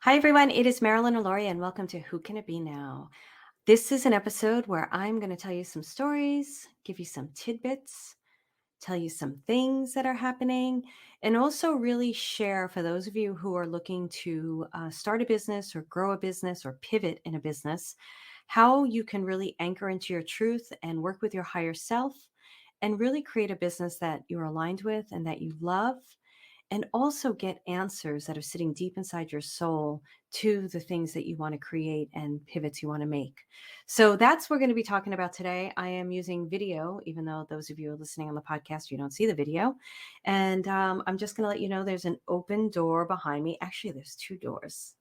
Hi, everyone. It is Marilyn Aloria, and welcome to Who Can It Be Now? This is an episode where I'm going to tell you some stories, give you some tidbits, tell you some things that are happening, and also really share for those of you who are looking to start a business or grow a business or pivot in a business, how you can really anchor into your truth and work with your higher self and really create a business that you're aligned with and that you love and also get answers that are sitting deep inside your soul to the things that you want to create and pivots you want to make. So that's what we're going to be talking about today. I am using video, even though those of you are listening on the podcast, you don't see the video. And I'm just going to let you know there's an open door behind me. Actually, there's two doors.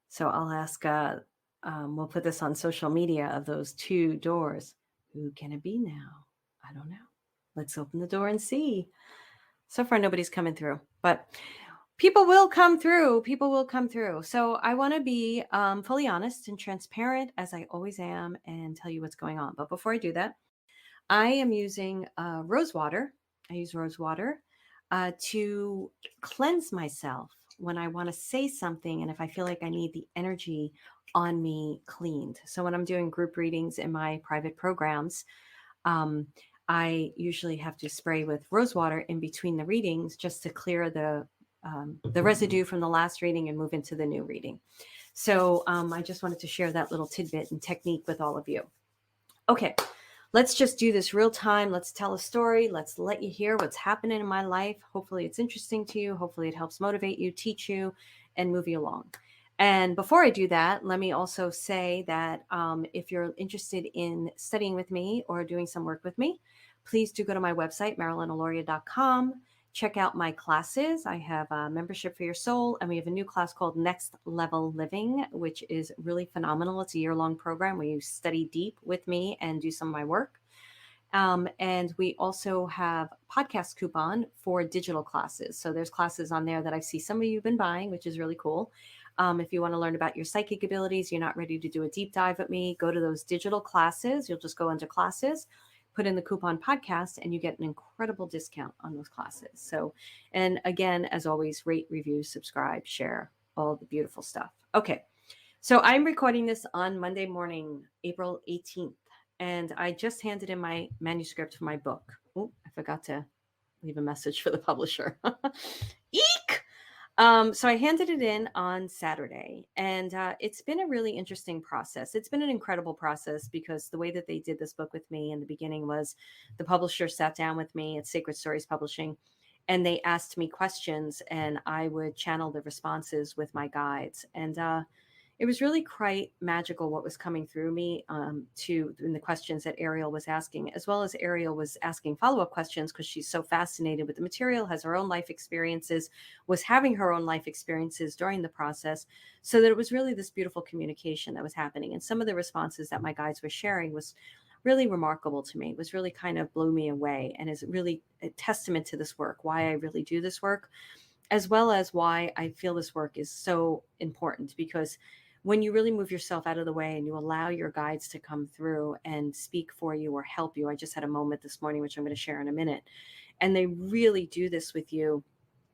So I'll ask, we'll put this on social media of those two doors. Who can it be now? I don't know. Let's open the door and see. So far, nobody's coming through, but people will come through. People will come through. So I want to be fully honest and transparent as I always am and tell you what's going on. But before I do that, I am using rose water. I use rose water to cleanse myself when I want to say something and if I feel like I need the energy on me cleaned. So when I'm doing group readings in my private programs, um, I usually have to spray with rose water in between the readings just to clear the residue from the last reading and move into the new reading. So I just wanted to share that little tidbit and technique with all of you. Okay, let's just do this real time. Let's tell a story. Let's let you hear what's happening in my life. Hopefully, it's interesting to you. Hopefully, it helps motivate you, teach you, and move you along. And before I do that, let me also say that if you're interested in studying with me or doing some work with me, please do go to my website, marilynaloria.com. Check out my classes. I have a membership for your soul, and we have a new class called Next Level Living, which is really phenomenal. It's a year-long program where you study deep with me and do some of my work. And we also have podcast coupon for digital classes. So there's classes on there that I see some of you have been buying, which is really cool. If you want to learn about your psychic abilities, you're not ready to do a deep dive with me, go to those digital classes. You'll just go into classes, put in the coupon podcast, and you get an incredible discount on those classes. So, and again, as always, rate, review, subscribe, share, all the beautiful stuff. Okay. So I'm recording this on Monday morning, April 18th, and I just handed in my manuscript for my book. Oh, I forgot to leave a message for the publisher. Eek! So I handed it in on Saturday, and it's been a really interesting process. It's been an incredible process because the way that they did this book with me in the beginning was the publisher sat down with me at Sacred Stories Publishing, and they asked me questions, and I would channel the responses with my guides. And it was really quite magical what was coming through me to in the questions that Ariel was asking, as well as Ariel was asking follow-up questions because she's so fascinated with the material, has her own life experiences, was having her own life experiences during the process, so that it was really this beautiful communication that was happening. And some of the responses that my guides were sharing was really remarkable to me. It was really kind of blew me away and is really a testament to this work, why I really do this work, as well as why I feel this work is so important. Because when you really move yourself out of the way and you allow your guides to come through and speak for you or help you, I just had a moment this morning, which I'm going to share in a minute, and they really do this with you,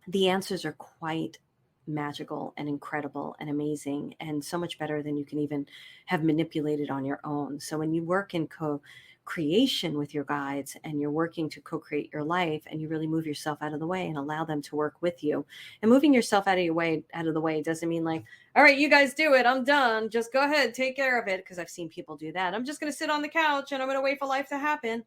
the answers are quite magical and incredible and amazing and so much better than you can even have manipulated on your own. So when you work in co-creation with your guides and you're working to co-create your life and you really move yourself out of the way and allow them to work with you, and moving yourself out of the way doesn't mean like, all right, you guys do it, I'm done, just go ahead, take care of it, because I've seen people do that. I'm just going to sit on the couch and I'm going to wait for life to happen.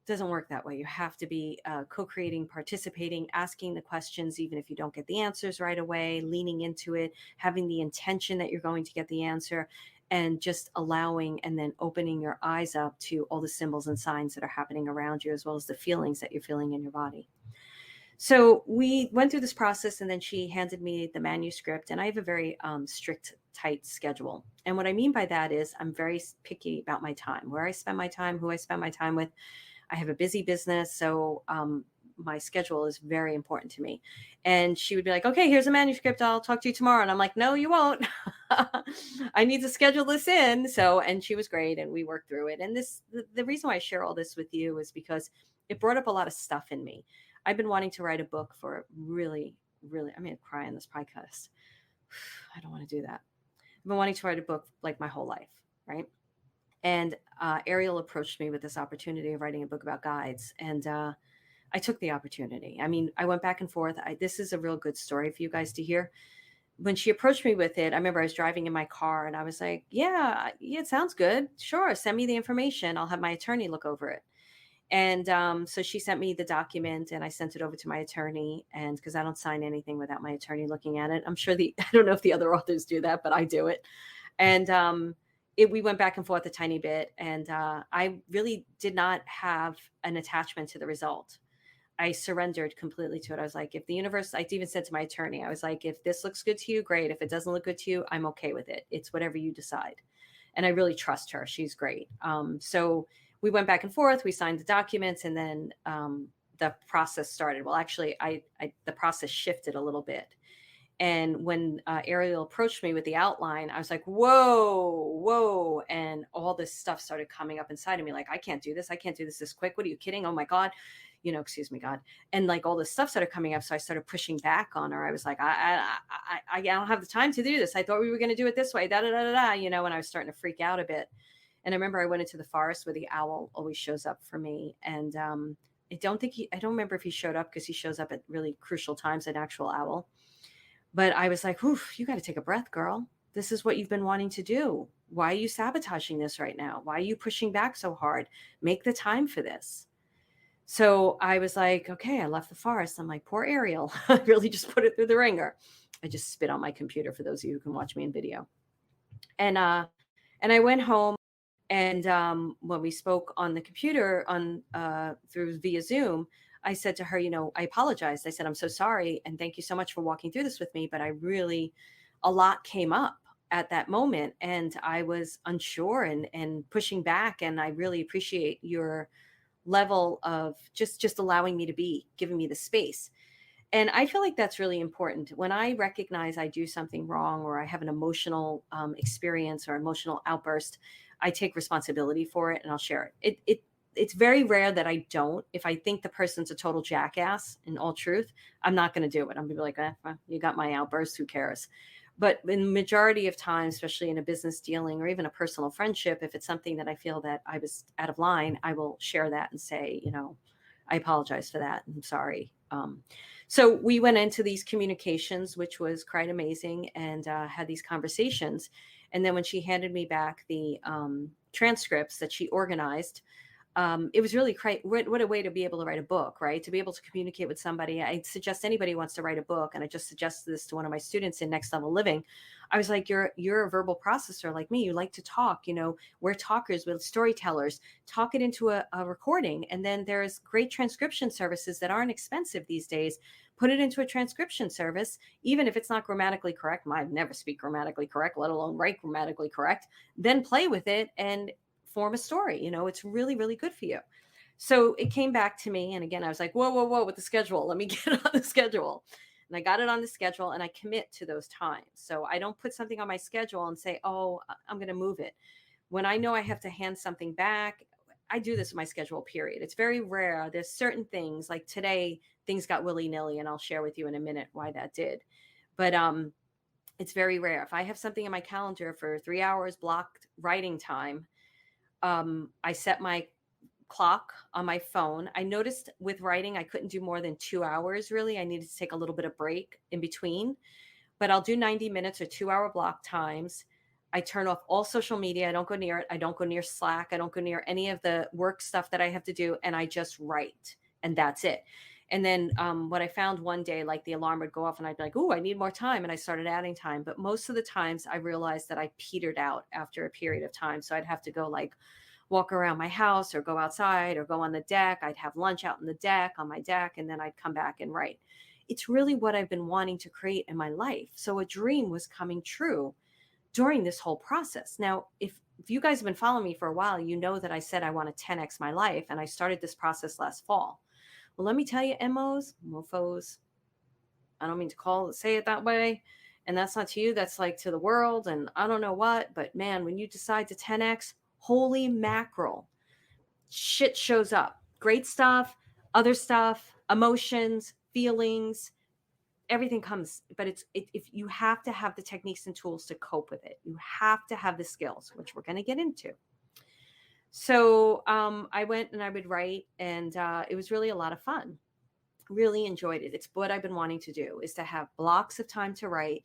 Doesn't work that way. You have to be co-creating, participating, asking the questions, even if you don't get the answers right away, leaning into it, having the intention that you're going to get the answer, and just allowing and then opening your eyes up to all the symbols and signs that are happening around you, as well as the feelings that you're feeling in your body. So we went through this process, and then she handed me the manuscript, and I have a very strict, tight schedule. And what I mean by that is I'm very picky about my time, where I spend my time, who I spend my time with. I have a busy business, so my schedule is very important to me. And she would be like, okay, here's a manuscript. I'll talk to you tomorrow. And I'm like, no, you won't. I need to schedule this in. So, and she was great, and we worked through it. And the reason why I share all this with you is because it brought up a lot of stuff in me. I've been wanting to write a book for really, really, I'm going to cry on this podcast. I don't want to do that. I've been wanting to write a book like my whole life, right? And Ariel approached me with this opportunity of writing a book about guides. And I took the opportunity. I mean, I went back and forth. This is a real good story for you guys to hear. When she approached me with it, I remember I was driving in my car and I was like, yeah, it sounds good. Sure. Send me the information. I'll have my attorney look over it. And so she sent me the document and I sent it over to my attorney. And because I don't sign anything without my attorney looking at it, I'm sure I don't know if the other authors do that, but I do it. And we went back and forth a tiny bit. And I really did not have an attachment to the result. I surrendered completely to it. I was like, if the universe, I even said to my attorney, I was like, if this looks good to you, great. If it doesn't look good to you, I'm okay with it. It's whatever you decide. And I really trust her. She's great. So we went back and forth. We signed the documents, and then the process started. Well, actually, the process shifted a little bit. And when Ariel approached me with the outline, I was like, whoa, whoa. And all this stuff started coming up inside of me. Like, I can't do this. I can't do this quick. What are you kidding? Oh my God. Excuse me, God. And like all this stuff started coming up. So I started pushing back on her. I was like, I don't have the time to do this. I thought we were going to do it this way. Da, da, da, da, da, and I was starting to freak out a bit. And I remember I went into the forest where the owl always shows up for me. And I don't remember if he showed up because he shows up at really crucial times, an actual owl. But I was like, oof, you got to take a breath, girl. This is what you've been wanting to do. Why are you sabotaging this right now? Why are you pushing back so hard? Make the time for this. So I was like, okay, I left the forest. I'm like, poor Ariel. I really just put it through the ringer. I just spit on my computer for those of you who can watch me in video. And I went home, and when we spoke on the computer through via Zoom, I said to her, I apologized. I said, I'm so sorry. And thank you so much for walking through this with me. But a lot came up at that moment and I was unsure and pushing back. And I really appreciate your level of just allowing me to be, giving me the space. And I feel like that's really important. When I recognize I do something wrong or I have an emotional experience or emotional outburst, I take responsibility for it and I'll share it. It's very rare that I don't. If I think the person's a total jackass, in all truth, I'm not going to do it. I'm going to be like, well, you got my outburst. Who cares? But in the majority of times, especially in a business dealing or even a personal friendship, if it's something that I feel that I was out of line, I will share that and say, I apologize for that. I'm sorry. So we went into these communications, which was quite amazing, and had these conversations. And then when she handed me back the transcripts that she organized, it was really great. What a way to be able to write a book, right? To be able to communicate with somebody. I suggest anybody who wants to write a book, and I just suggested this to one of my students in Next Level Living. I was like, you're a verbal processor like me. You like to talk, we're talkers, we're storytellers. Talk it into a recording. And then there's great transcription services that aren't expensive these days. Put it into a transcription service, even if it's not grammatically correct. I'd never speak grammatically correct, let alone write grammatically correct. Then play with it and form a story. It's really, really good for you. So it came back to me. And again, I was like, whoa, with the schedule. Let me get on the schedule. And I got it on the schedule and I commit to those times. So I don't put something on my schedule and say, oh, I'm going to move it. When I know I have to hand something back, I do this in my schedule, period. It's very rare. There's certain things like today, things got willy-nilly, and I'll share with you in a minute why that did. But it's very rare. If I have something in my calendar for 3 hours blocked writing time, I set my clock on my phone. I noticed with writing, I couldn't do more than 2 hours, really. I needed to take a little bit of break in between, but I'll do 90 minutes or 2 hour block times. I turn off all social media. I don't go near it. I don't go near Slack. I don't go near any of the work stuff that I have to do. And I just write, and that's it. And then what I found one day, like the alarm would go off and I'd be like, oh, I need more time. And I started adding time. But most of the times I realized that I petered out after a period of time. So I'd have to go like walk around my house or go outside or go on the deck. I'd have lunch out on the deck, on my deck, and then I'd come back and write. It's really what I've been wanting to create in my life. So a dream was coming true during this whole process. Now, if you guys have been following me for a while, you know that I said I want to 10x my life, and I started this process last fall. Well, let me tell you, mofos, I don't mean to say it that way. And that's not to you, that's like to the world and I don't know what, but man, when you decide to 10x, holy mackerel, shit shows up. Great stuff, other stuff, emotions, feelings, everything comes, but if you have to have the techniques and tools to cope with it, you have to have the skills, which we're going to get into. So I went and I would write, and it was really a lot of fun. Really enjoyed it. It's what I've been wanting to do, is to have blocks of time to write.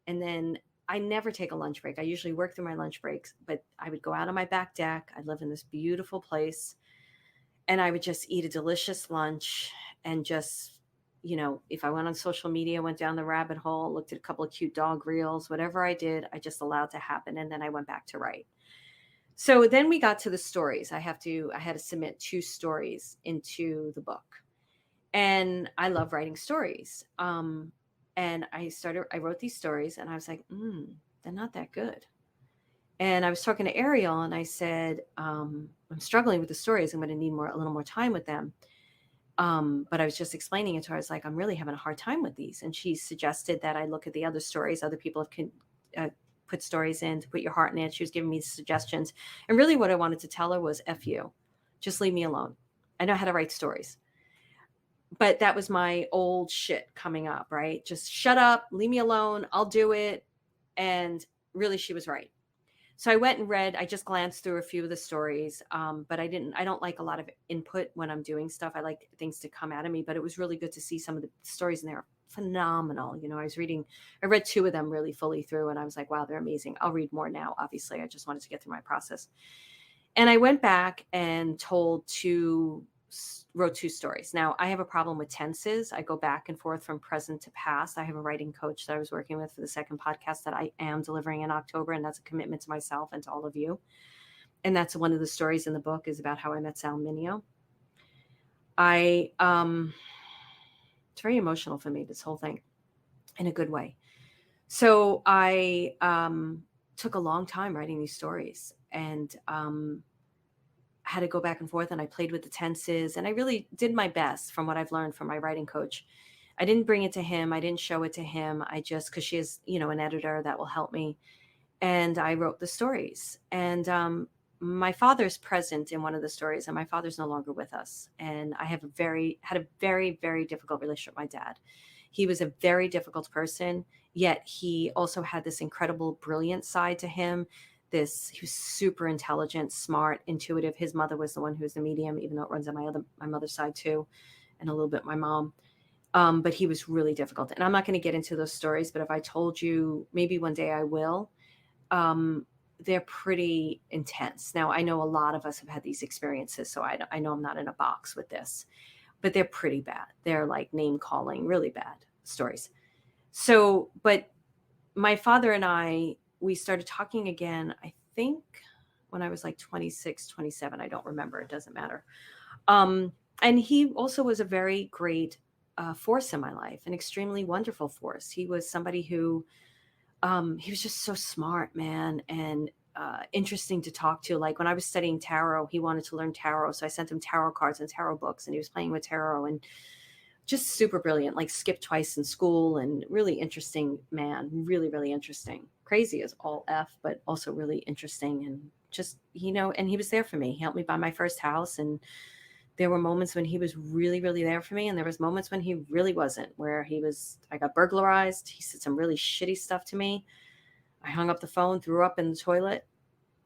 And then I never take a lunch break. I usually work through my lunch breaks, but I would go out on my back deck. I live in this beautiful place, and I would just eat a delicious lunch and just, if I went on social media, went down the rabbit hole, looked at a couple of cute dog reels, whatever I did, I just allowed to happen. And then I went back to write. So then we got to the stories. I had to submit 2 stories into the book. And I love writing stories. And I wrote these stories, and I was like, they're not that good. And I was talking to Ariel, and I said, I'm struggling with the stories. I'm going to need a little more time with them. But I was just explaining it to her. I was like, I'm really having a hard time with these. And she suggested that I look at the other stories. Other people have put stories in, to put your heart in it. She was giving me suggestions. And really what I wanted to tell her was, F you. Just leave me alone. I know how to write stories. But that was my old shit coming up, right? Just shut up, leave me alone, I'll do it. And really, she was right. So I went and read, I just glanced through a few of the stories, but I don't like a lot of input when I'm doing stuff. I like things to come out of me, but it was really good to see some of the stories in there. Phenomenal. I read 2 of them really fully through, and I was like, wow, they're amazing. I'll read more now. Obviously, I just wanted to get through my process. And I went back and wrote 2 stories. Now, I have a problem with tenses. I go back and forth from present to past. I have a writing coach that I was working with for the second podcast that I am delivering in October, and that's a commitment to myself and to all of you. And that's one of the stories in the book, is about how I met Sal Mineo. It's very emotional for me, this whole thing, in a good way. So I took a long time writing these stories, and had to go back and forth, and I played with the tenses, and I really did my best from what I've learned from my writing coach. I didn't bring it to him. I didn't show it to him. I just, because she is, an editor that will help me. And I wrote the stories. And my father's present in one of the stories, and my father's no longer with us. And I had a very, very difficult relationship with my dad. He was a very difficult person, yet he also had this incredible, brilliant side to him. He was super intelligent, smart, intuitive. His mother was the one who was the medium, even though it runs on my mother's side too, and a little bit my mom. But he was really difficult. And I'm not going to get into those stories, but if I told you, maybe one day I will, they're pretty intense. Now, I know a lot of us have had these experiences, so I know I'm not in a box with this, but they're pretty bad. They're like name calling, really bad stories. So, but my father and we started talking again, I think when I was like 26, 27. I don't remember. It doesn't matter. And he also was a very great force in my life, an extremely wonderful force. He was somebody who, he was just so smart, man, and interesting to talk to. Like when I was studying tarot, he wanted to learn tarot. So I sent him tarot cards and tarot books, and he was playing with tarot, and just super brilliant, like skipped twice in school, and really interesting man, really, really interesting. Crazy as all F, but also really interesting. And just, and he was there for me. He helped me buy my first house. And there were moments when he was really, really there for me. And there was moments when he really wasn't, where I got burglarized. He said some really shitty stuff to me. I hung up the phone, threw up in the toilet,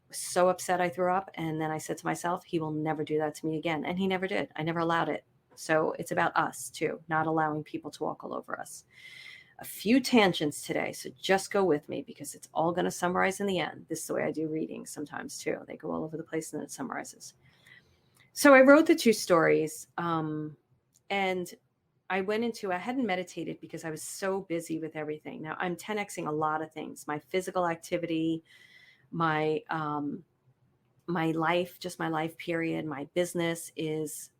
was so upset I threw up. And then I said to myself, he will never do that to me again. And he never did. I never allowed it. So it's about us too, not allowing people to walk all over us. A few tangents today, so just go with me, because it's all going to summarize in the end. This is the way I do readings sometimes too. They go all over the place and then it summarizes. So I wrote the 2 stories, and I hadn't meditated because I was so busy with everything. Now I'm 10xing a lot of things. My physical activity, my life, just my life period, my business is,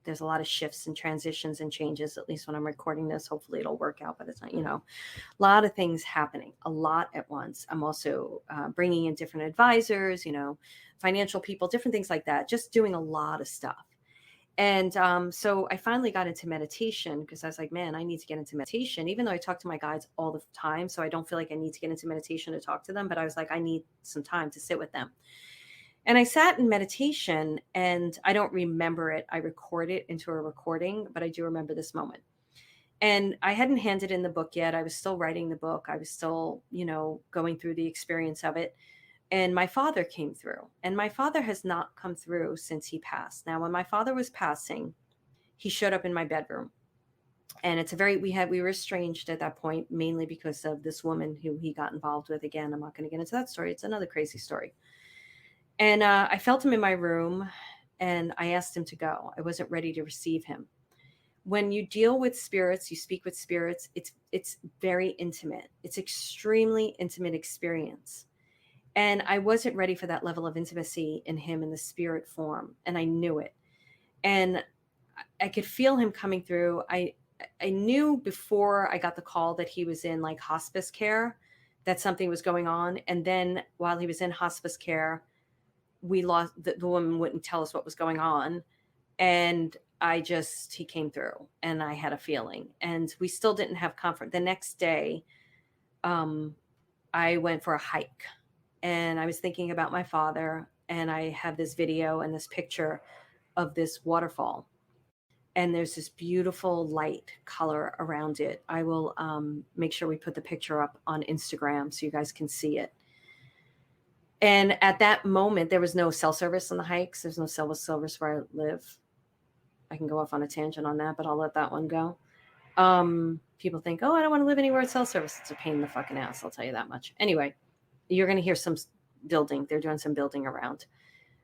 there's a lot of shifts and transitions and changes, at least when I'm recording this. Hopefully it'll work out, but it's not, a lot of things happening, a lot at once. I'm also bringing in different advisors, financial people, different things like that, just doing a lot of stuff. And so I finally got into meditation, because I was like, man, I need to get into meditation, even though I talk to my guides all the time. So I don't feel like I need to get into meditation to talk to them, but I was like, I need some time to sit with them. And I sat in meditation, and I don't remember it. I record it into a recording, but I do remember this moment. And I hadn't handed in the book yet. I was still writing the book. I was still, going through the experience of it. And my father came through. And my father has not come through since he passed. Now, when my father was passing, he showed up in my bedroom. And it's a very we were estranged at that point, mainly because of this woman who he got involved with. Again, I'm not going to get into that story. It's another crazy story. And I felt him in my room, and I asked him to go. I wasn't ready to receive him. When you deal with spirits, you speak with spirits, it's very intimate. It's extremely intimate experience. And I wasn't ready for that level of intimacy in him in the spirit form, and I knew it. And I could feel him coming through. I knew before I got the call that he was in like hospice care, that something was going on. And then while he was in hospice care, we lost the woman wouldn't tell us what was going on. And he came through, and I had a feeling, and we still didn't have comfort. The next day, I went for a hike, and I was thinking about my father, and I have this video and this picture of this waterfall, and there's this beautiful light color around it. I will make sure we put the picture up on Instagram so you guys can see it. And at that moment, there was no cell service on the hikes. There's no cell service where I live. I can go off on a tangent on that, but I'll let that one go. People think, oh, I don't want to live anywhere with cell service. It's a pain in the fucking ass, I'll tell you that much. Anyway, you're going to hear some building. They're doing some building around.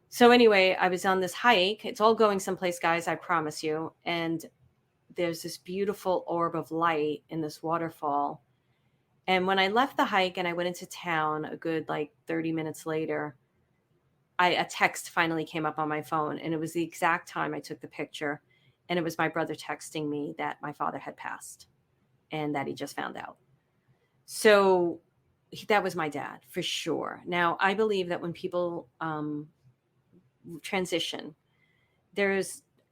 So anyway, I was on this hike. It's all going someplace, guys, I promise you. And there's this beautiful orb of light in this waterfall. And when I left the hike and I went into town a good 30 minutes later, a text finally came up on my phone, and it was the exact time I took the picture. And it was my brother texting me that my father had passed and that he just found out. So that was my dad for sure. Now, I believe that when people transition,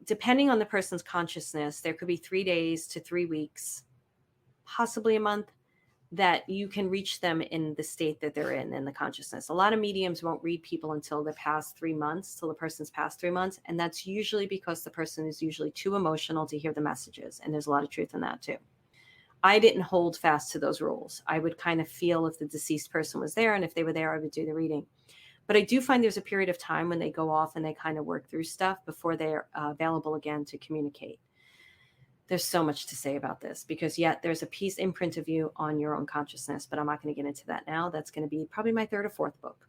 depending on the person's consciousness, there could be 3 days to 3 weeks, possibly a month, that you can reach them in the state that they're in the consciousness. A lot of mediums won't read people until the past 3 months, till the person's past 3 months. And that's usually because the person is usually too emotional to hear the messages. And there's a lot of truth in that too. I didn't hold fast to those rules. I would kind of feel if the deceased person was there, and if they were there, I would do the reading. But I do find there's a period of time when they go off and they kind of work through stuff before they're available again to communicate. There's so much to say about this, because yet there's a piece imprint of you on your own consciousness, but I'm not going to get into that now. That's going to be probably my third or fourth book.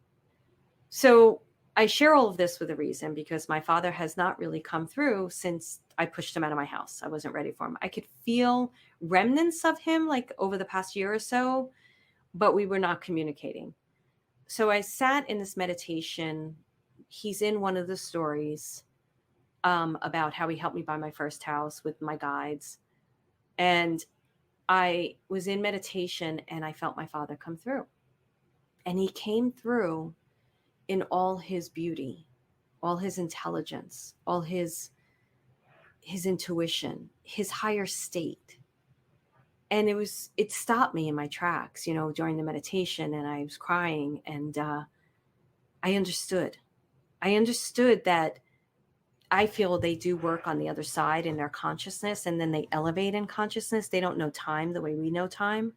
So I share all of this with a reason, because my father has not really come through since I pushed him out of my house. I wasn't ready for him. I could feel remnants of him over the past year or so, but we were not communicating. So I sat in this meditation. He's in one of the stories about how he helped me buy my first house with my guides. And I was in meditation, and I felt my father come through. And he came through in all his beauty, all his intelligence, all his intuition, his higher state. And it stopped me in my tracks, during the meditation, and I was crying, and I understood that I feel they do work on the other side in their consciousness, and then they elevate in consciousness. They don't know time the way we know time.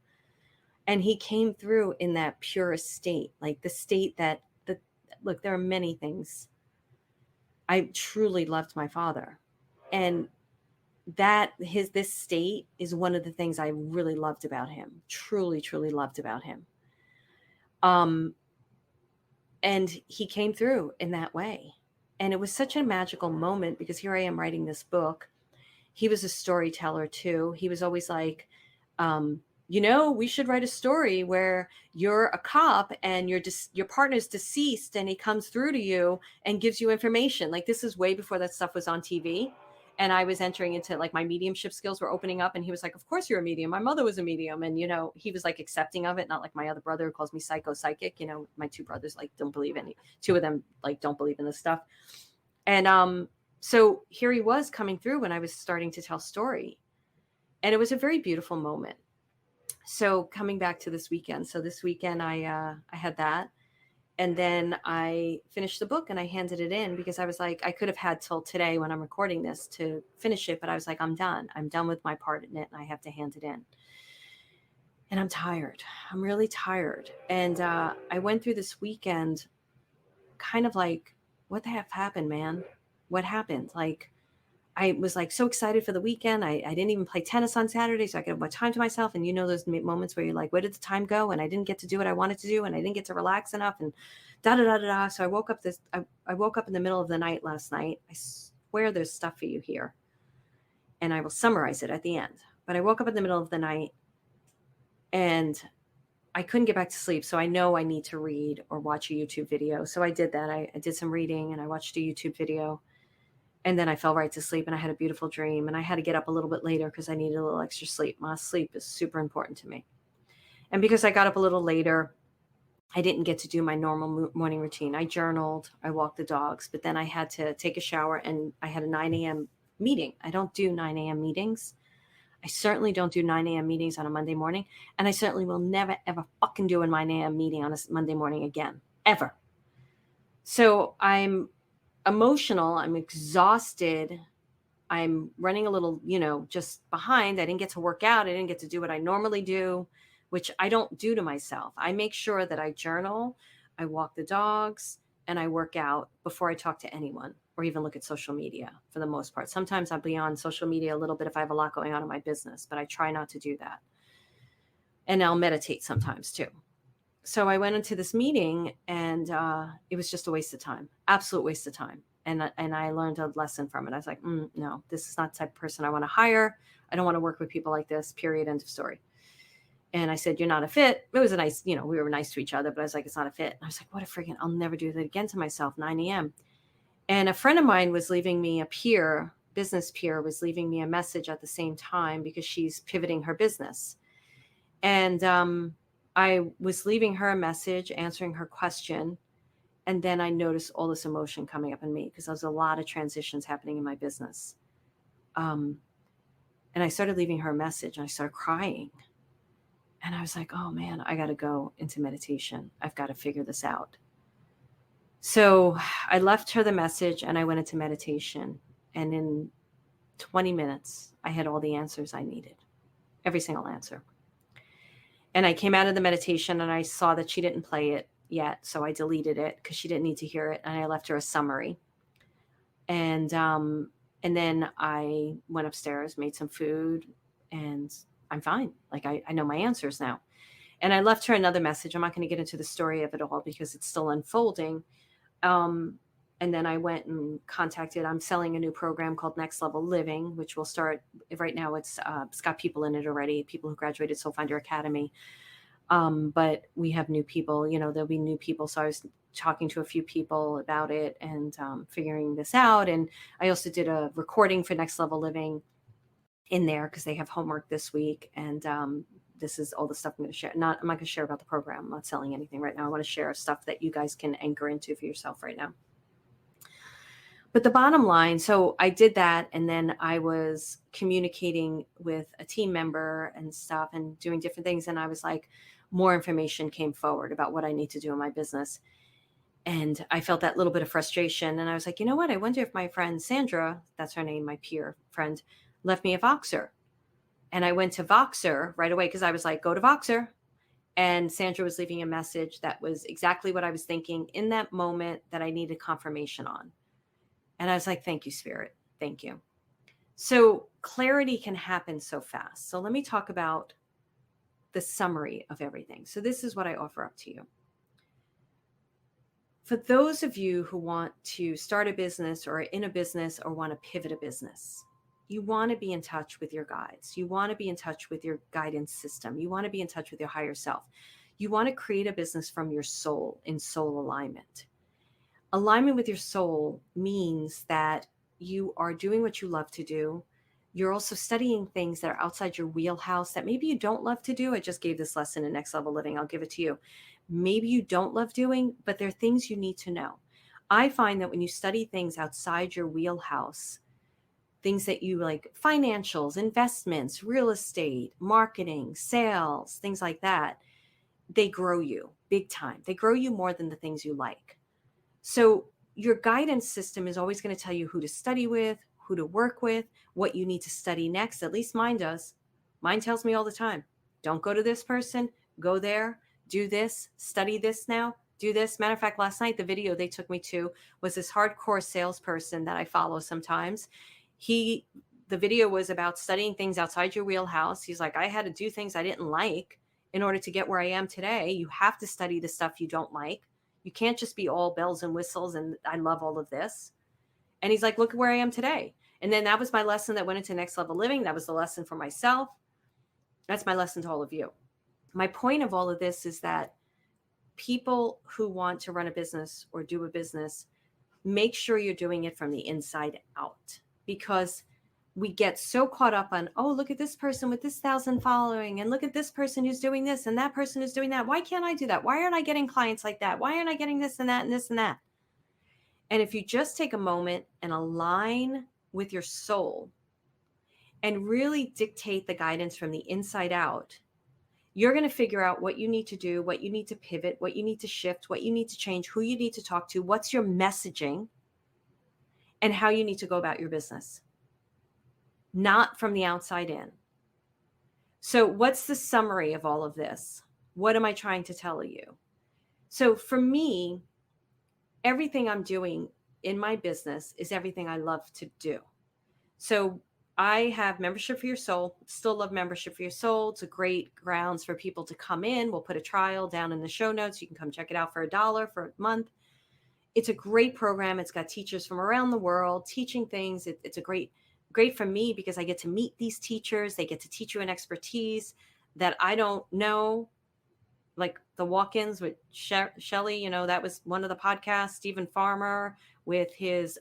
And he came through in that purest state, like the state look, there are many things. I truly loved my father. And this state is one of the things I really loved about him, truly, truly loved about him. And he came through in that way. And it was such a magical moment, because here I am writing this book. He was a storyteller too. He was always like, we should write a story where you're a cop and your partner's deceased, and he comes through to you and gives you information. This is way before that stuff was on TV. And I was entering into my mediumship skills were opening up, and he was like, of course you're a medium. My mother was a medium. And, he was accepting of it. Not like my other brother who calls me psychic. My two brothers don't believe two of them don't believe in this stuff. And so here he was coming through when I was starting to tell story. And it was a very beautiful moment. So coming back to this weekend. So this weekend I had that. And then I finished the book and I handed it in because I was like, I could have had till today when I'm recording this to finish it, but I was like, I'm done. I'm done with my part in it and I have to hand it in. And I'm tired. I'm really tired. And I went through this weekend kind of like, what the heck happened, man? What happened? Like, I was like so excited for the weekend. I didn't even play tennis on Saturday, so I could have more time to myself. And you know those moments where you're like, where did the time go? And I didn't get to do what I wanted to do, and I didn't get to relax enough, and da da da da da. So I woke up I woke up in the middle of the night last night. I swear there's stuff for you here, and I will summarize it at the end. But I woke up in the middle of the night, and I couldn't get back to sleep. So I know I need to read or watch a YouTube video. So I did that. I did some reading and I watched a YouTube video. And then I fell right to sleep and I had a beautiful dream. And I had to get up a little bit later because I needed a little extra sleep. My sleep is super important to me. And because I got up a little later, I didn't get to do my normal morning routine. I journaled, I walked the dogs, but then I had to take a shower and I had a 9 a.m. meeting. I don't do 9 a.m. meetings. I certainly don't do 9 a.m. meetings on a Monday morning. And I certainly will never, ever fucking do a 9 a.m. meeting on a Monday morning again, ever. So I'm emotional. I'm exhausted. I'm running a little, just behind. I didn't get to work out. I didn't get to do what I normally do, which I don't do to myself. I make sure that I journal, I walk the dogs, and I work out before I talk to anyone or even look at social media for the most part. Sometimes I'll be on social media a little bit if I have a lot going on in my business, but I try not to do that. And I'll meditate sometimes too. So I went into this meeting and it was just a waste of time, absolute waste of time. And I learned a lesson from it. I was like, no, this is not the type of person I want to hire. I don't want to work with people like this, period, end of story. And I said, you're not a fit. It was a nice, we were nice to each other, but I was like, it's not a fit. And I was like, what a freaking, I'll never do that again to myself, 9 a.m. And a friend of mine was leaving me business peer was leaving me a message at the same time because she's pivoting her business. And I was leaving her a message, answering her question. And then I noticed all this emotion coming up in me because there was a lot of transitions happening in my business. And I started leaving her a message and I started crying. And I was like, oh man, I got to go into meditation. I've got to figure this out. So I left her the message and I went into meditation. And in 20 minutes, I had all the answers I needed, every single answer. And I came out of the meditation and I saw that she didn't play it yet. So I deleted it because she didn't need to hear it. And I left her a summary. And then I went upstairs, made some food, and I'm fine. Like I know my answers now. And I left her another message. I'm not going to get into the story of it all because it's still unfolding. And then I went and contacted, I'm selling a new program called Next Level Living, which will start right now. It's got people in it already, people who graduated Soul Finder Academy. But we have new people, there'll be new people. So I was talking to a few people about it and figuring this out. And I also did a recording for Next Level Living in there because they have homework this week. And this is all the stuff I'm going to share. I'm not going to share about the program. I'm not selling anything right now. I want to share stuff that you guys can anchor into for yourself right now. But the bottom line, so I did that, and then I was communicating with a team member and stuff and doing different things. And I was like, more information came forward about what I need to do in my business. And I felt that little bit of frustration. And I was like, you know what? I wonder if my friend Sandra, that's her name, my peer friend, left me a Voxer. And I went to Voxer right away because I was like, go to Voxer. And Sandra was leaving a message that was exactly what I was thinking in that moment that I needed confirmation on. And I was like, thank you, Spirit. Thank you. So clarity can happen so fast. So let me talk about the summary of everything. So this is what I offer up to you. For those of you who want to start a business or in a business or want to pivot a business, you want to be in touch with your guides. You want to be in touch with your guidance system. You want to be in touch with your higher self. You want to create a business from your soul in soul alignment. Alignment with your soul means that you are doing what you love to do. You're also studying things that are outside your wheelhouse that maybe you don't love to do. I just gave this lesson in Next Level Living. I'll give it to you. Maybe you don't love doing, but there are things you need to know. I find that when you study things outside your wheelhouse, things that you like, financials, investments, real estate, marketing, sales, things like that, they grow you big time. They grow you more than the things you like. So your guidance system is always going to tell you who to study with, who to work with, what you need to study next. At least mine does. Mine tells me all the time, don't go to this person, go there, do this, study this now, do this. Matter of fact, last night, the video they took me to was this hardcore salesperson that I follow sometimes. The video was about studying things outside your wheelhouse. He's like, I had to do things I didn't like in order to get where I am today. You have to study the stuff you don't like. You can't just be all bells and whistles and I love all of this. And he's like, look at where I am today. And then that was my lesson that went into next level living. That was the lesson for myself. That's my lesson to all of you. My point of all of this is that people who want to run a business or do a business, make sure you're doing it from the inside out, because we get so caught up on, oh, look at this person with this 1,000 following, and look at this person who's doing this and that person is doing that. Why can't I do that? Why aren't I getting clients like that? Why aren't I getting this and that and this and that? And if you just take a moment and align with your soul and really dictate the guidance from the inside out, you're going to figure out what you need to do, what you need to pivot, what you need to shift, what you need to change, who you need to talk to, what's your messaging, and how you need to go about your business. Not from the outside in. So what's the summary of all of this? What am I trying to tell you? So for me, everything I'm doing in my business is everything I love to do. So I have Membership for Your Soul. Still love Membership for Your Soul. It's a great grounds for people to come in. We'll put a trial down in the show notes. You can come check it out for $1 for a month. It's a great program. It's got teachers from around the world teaching things. It's a great for me because I get to meet these teachers. They get to teach you an expertise that I don't know, like the walk-ins with Shelley, that was one of the podcasts, Stephen Farmer with his,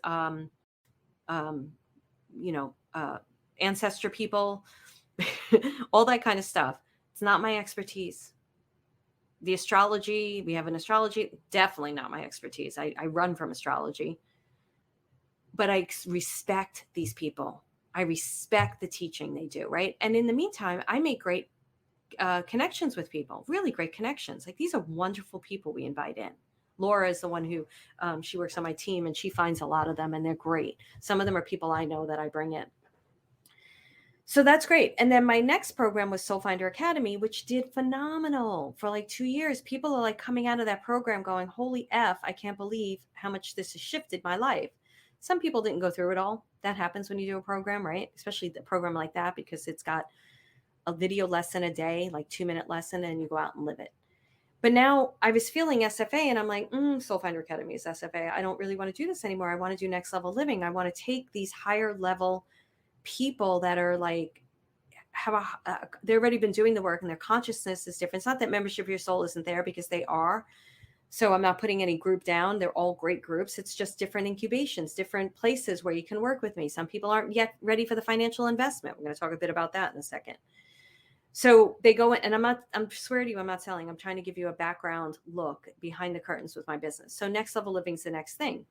ancestor people, all that kind of stuff. It's not my expertise. The astrology, we have an astrology, definitely not my expertise. I run from astrology. But I respect these people. I respect the teaching they do, right? And in the meantime, I make great connections with people, really great connections. Like these are wonderful people we invite in. Laura is the one who, she works on my team and she finds a lot of them and they're great. Some of them are people I know that I bring in. So that's great. And then my next program was Soul Finder Academy, which did phenomenal for like 2 years. People are like coming out of that program going, holy F, I can't believe how much this has shifted my life. Some people didn't go through it all. That happens when you do a program, right? Especially the program like that, because it's got a video lesson a day, like 2-minute lesson, and you go out and live it. But now I was feeling SFA and I'm like, Soul Finder Academy is SFA. I don't really want to do this anymore. I want to do next level living. I want to take these higher level people that are like, they've already been doing the work and their consciousness is different. It's not that Membership of Your Soul isn't there, because they are. So I'm not putting any group down. They're all great groups. It's just different incubations, different places where you can work with me. Some people aren't yet ready for the financial investment. We're going to talk a bit about that in a second. So they go in, and I'm swear to you, I'm not selling. I'm trying to give you a background look behind the curtains with my business. So next level living is the next thing.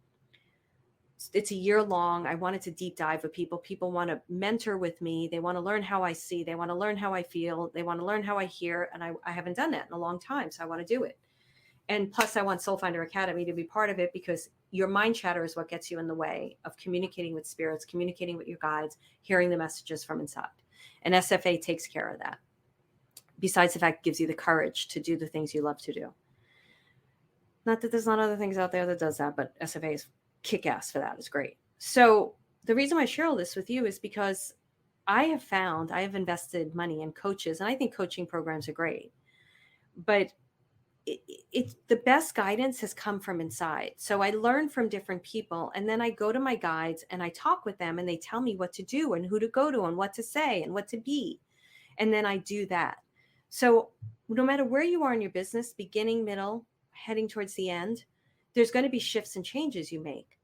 It's a year long. I wanted to deep dive with people. People want to mentor with me. They want to learn how I see. They want to learn how I feel. They want to learn how I hear. And I haven't done that in a long time. So I want to do it. And plus I want Soul Finder Academy to be part of it, because your mind chatter is what gets you in the way of communicating with spirits, communicating with your guides, hearing the messages from inside. And SFA takes care of that. Besides the fact it gives you the courage to do the things you love to do. Not that there's not other things out there that does that, but SFA is kick-ass for that. It's great. So the reason why I share all this with you is because I have invested money in coaches, and I think coaching programs are great, but it's the best guidance has come from inside. So I learn from different people, and then I go to my guides and I talk with them, and they tell me what to do and who to go to and what to say and what to be. And then I do that. So no matter where you are in your business, beginning, middle, heading towards the end, there's going to be shifts and changes you make.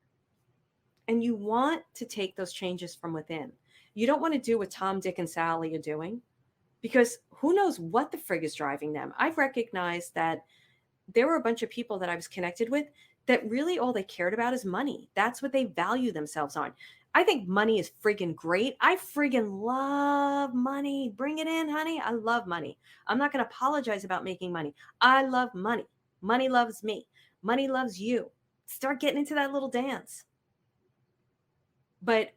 And you want to take those changes from within. You don't want to do what Tom, Dick, and Sally are doing, because who knows what the frig is driving them. I've recognized that there were a bunch of people that I was connected with that really all they cared about is money. That's what they value themselves on. I think money is friggin' great. I friggin' love money. Bring it in, honey. I love money. I'm not going to apologize about making money. I love money. Money loves me. Money loves you. Start getting into that little dance. But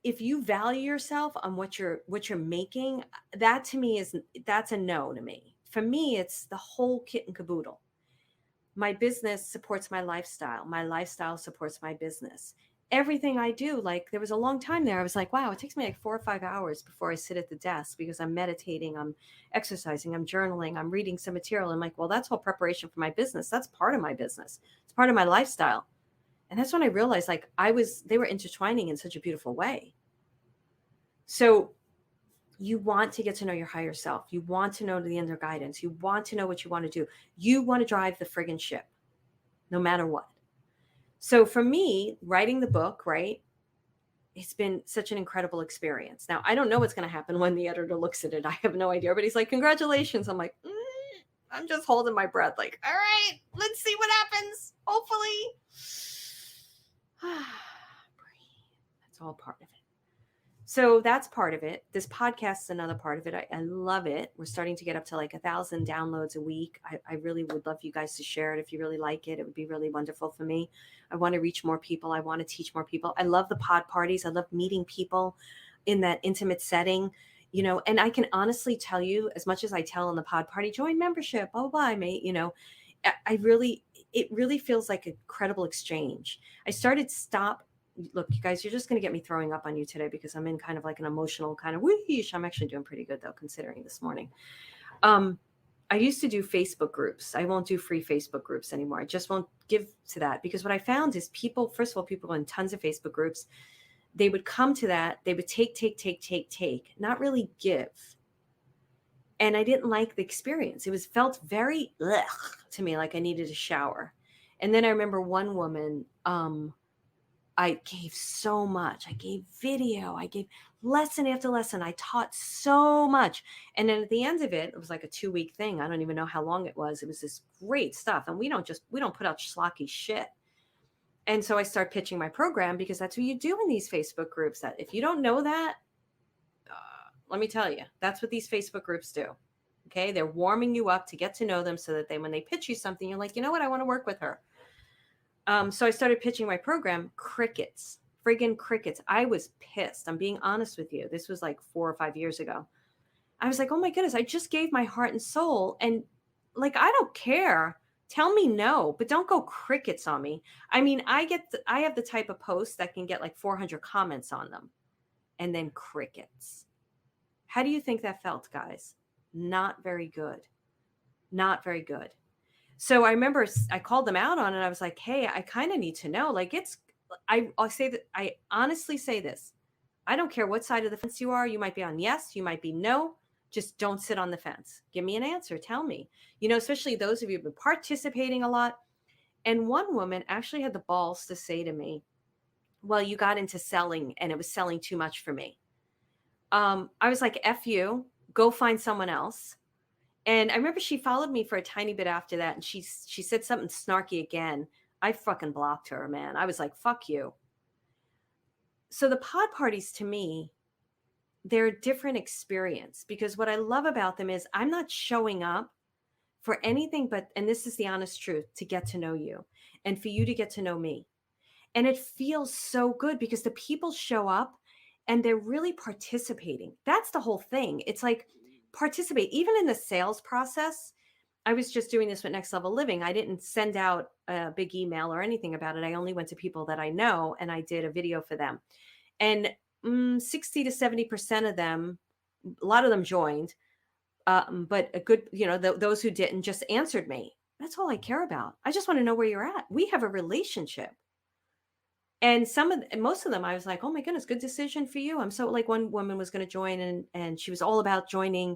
if you value yourself on what you're making, that to me that's a no to me. For me, it's the whole kit and caboodle. My business supports my lifestyle. My lifestyle supports my business. Everything I do, like there was a long time there, I was like, wow, it takes me like 4 or 5 hours before I sit at the desk because I'm meditating, I'm exercising, I'm journaling, I'm reading some material. I'm like, well, that's all preparation for my business. That's part of my business. It's part of my lifestyle. And that's when I realized like they were intertwining in such a beautiful way. So you want to get to know your higher self. You want to know the inner guidance. You want to know what you want to do. You want to drive the friggin' ship no matter what. So for me, writing the book, right, it's been such an incredible experience. Now, I don't know what's going to happen when the editor looks at it. I have no idea, but he's like, congratulations. I'm like, I'm just holding my breath, like, all right, let's see what happens. Hopefully. That's all part of it. So that's part of it. This podcast is another part of it. I love it. We're starting to get up to like 1,000 downloads a week. I really would love you guys to share it. If you really like it, it would be really wonderful for me. I want to reach more people. I want to teach more people. I love the pod parties. I love meeting people in that intimate setting, and I can honestly tell you, as much as I tell in the pod party, join membership, blah, blah, blah, mate, it really feels like a credible exchange. Look, you guys, you're just going to get me throwing up on you today because I'm in kind of like an emotional kind of whoosh. I'm actually doing pretty good though, considering this morning. I used to do Facebook groups. I won't do free Facebook groups anymore. I just won't give to that because what I found is first of all, people in tons of Facebook groups, they would come to that. They would take, not really give. And I didn't like the experience. Felt very to me, like I needed a shower. And then I remember one woman, I gave so much. I gave video. I gave lesson after lesson. I taught so much. And then at the end of it, it was like a 2-week thing. I don't even know how long it was. It was this great stuff. And we don't put out schlocky shit. And so I start pitching my program because that's what you do in these Facebook groups. That if you don't know that, let me tell you, that's what these Facebook groups do. Okay. They're warming you up to get to know them so that when they pitch you something, you're like, you know what? I want to work with her. So I started pitching my program, crickets, friggin' crickets. I was pissed. I'm being honest with you. This was like 4 or 5 years ago. I was like, oh my goodness, I just gave my heart and soul. And like, I don't care. Tell me no, but don't go crickets on me. I mean, I have the type of post that can get like 400 comments on them and then crickets. How do you think that felt, guys? Not very good. Not very good. So I remember I called them out on it. I was like, hey, I kind of need to know. Like I'll say that I honestly say this. I don't care what side of the fence you are. You might be on yes, you might be no. Just don't sit on the fence. Give me an answer. Tell me, especially those of you who've been participating a lot. And one woman actually had the balls to say to me, well, you got into selling and it was selling too much for me. I was like, F you, go find someone else. And I remember she followed me for a tiny bit after that. And she said something snarky again. I fucking blocked her, man. I was like, fuck you. So the pod parties to me, they're a different experience because what I love about them is I'm not showing up for anything but, and this is the honest truth, to get to know you and for you to get to know me. And it feels so good because the people show up and they're really participating. That's the whole thing. It's like participate, even in the sales process. I was just doing this with Next Level Living. I didn't send out a big email or anything about it. I only went to people that I know and I did a video for them. And 60 to 70% of them, a lot of them joined, but a good, those who didn't just answered me. That's all I care about. I just want to know where you're at. We have a relationship. And most of them, I was like, oh my goodness, good decision for you. I'm so, like, one woman was going to join and she was all about joining.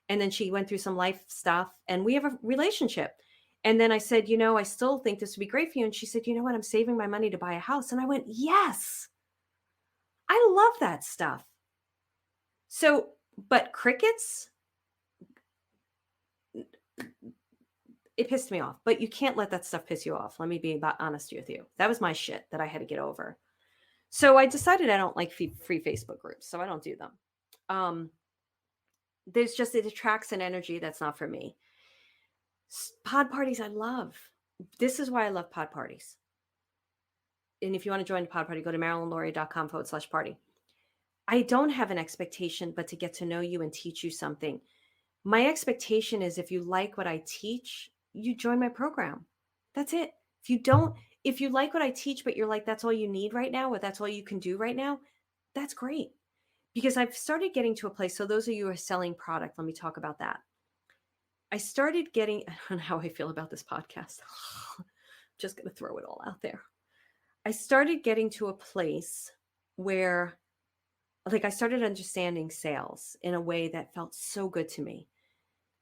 And then she went through some life stuff and we have a relationship. And then I said, I still think this would be great for you. And she said, you know what? I'm saving my money to buy a house. And I went, yes, I love that stuff. So, but crickets, it pissed me off, but you can't let that stuff piss you off. Let me be honest with you. That was my shit that I had to get over. So I decided I don't like free Facebook groups, so I don't do them. Um, there's just it attracts an energy that's not for me. Pod parties, I love. This is why I love pod parties. And if you want to join the pod party, go to marilynlauria.com/party. I don't have an expectation, but to get to know you and teach you something. My expectation is if you like what I teach, you join my program. That's it. If you don't, if you like what I teach, but you're like, that's all you need right now, or that's all you can do right now, that's great. Because I've started getting to a place. So, those of you who are selling product, let me talk about that. I started getting, I don't know how I feel about this podcast. Just going to throw it all out there. I started getting to a place where, like, I started understanding sales in a way that felt so good to me.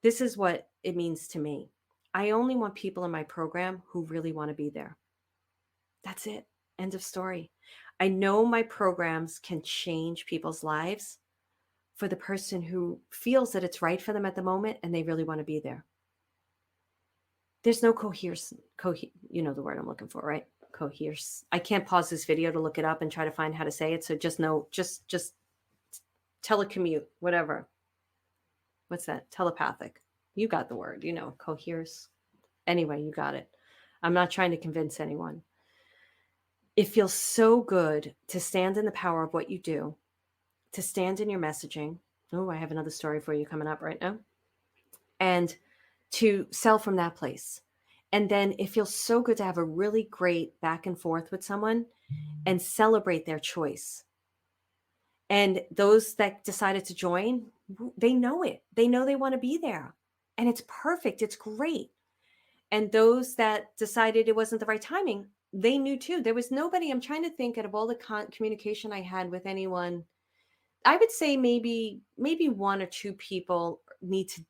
This is what it means to me. I only want people in my program who really want to be there. That's it. End of story. I know my programs can change people's lives for the person who feels that it's right for them at the moment and they really want to be there. There's no you know the word I'm looking for, right? Coherce. I can't pause this video to look it up and try to find how to say it. So just know, just telecommute, whatever. What's that? Telepathic. You got the word, coheres. Anyway, you got it. I'm not trying to convince anyone. It feels so good to stand in the power of what you do, to stand in your messaging. Oh, I have another story for you coming up right now. And to sell from that place. And then it feels so good to have a really great back and forth with someone and celebrate their choice. And those that decided to join, they know it. They know they want to be there. And it's perfect. It's great. And those that decided it wasn't the right timing, they knew too. There was nobody, I'm trying to think out of all the communication I had with anyone, I would say maybe one or two people need to,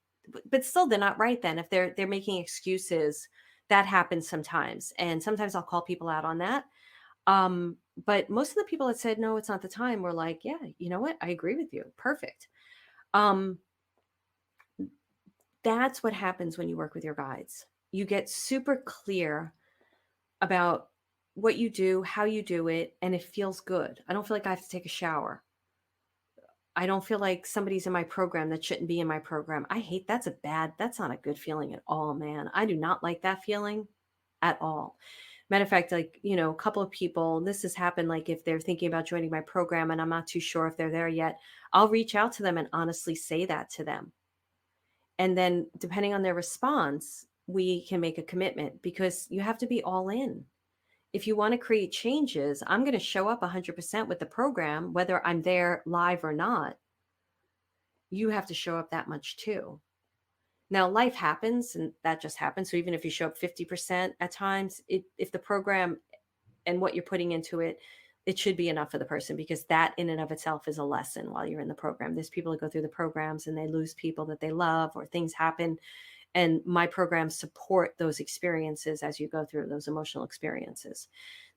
but still they're not right then. If they're making excuses, that happens sometimes. And sometimes I'll call people out on that. But most of the people that said, no, it's not the time, were like, yeah, you know what? I agree with you. Perfect. Um, that's what happens when you work with your guides. You get super clear about what you do, how you do it, and it feels good. I don't feel like I have to take a shower. I don't feel like somebody's in my program that shouldn't be in my program. I hate that's not a good feeling at all, man. I do not like that feeling at all. Matter of fact, like, a couple of people, this has happened, like if they're thinking about joining my program and I'm not too sure if they're there yet, I'll reach out to them and honestly say that to them. And then depending on their response, we can make a commitment because you have to be all in. If you want to create changes, I'm going to show up 100% with the program, whether I'm there live or not. You have to show up that much too. Now, life happens and that just happens. So even if you show up 50% at times, if the program and what you're putting into it, it should be enough for the person, because that in and of itself is a lesson while you're in the program. There's people that go through the programs and they lose people that they love, or things happen. And my programs support those experiences as you go through those emotional experiences.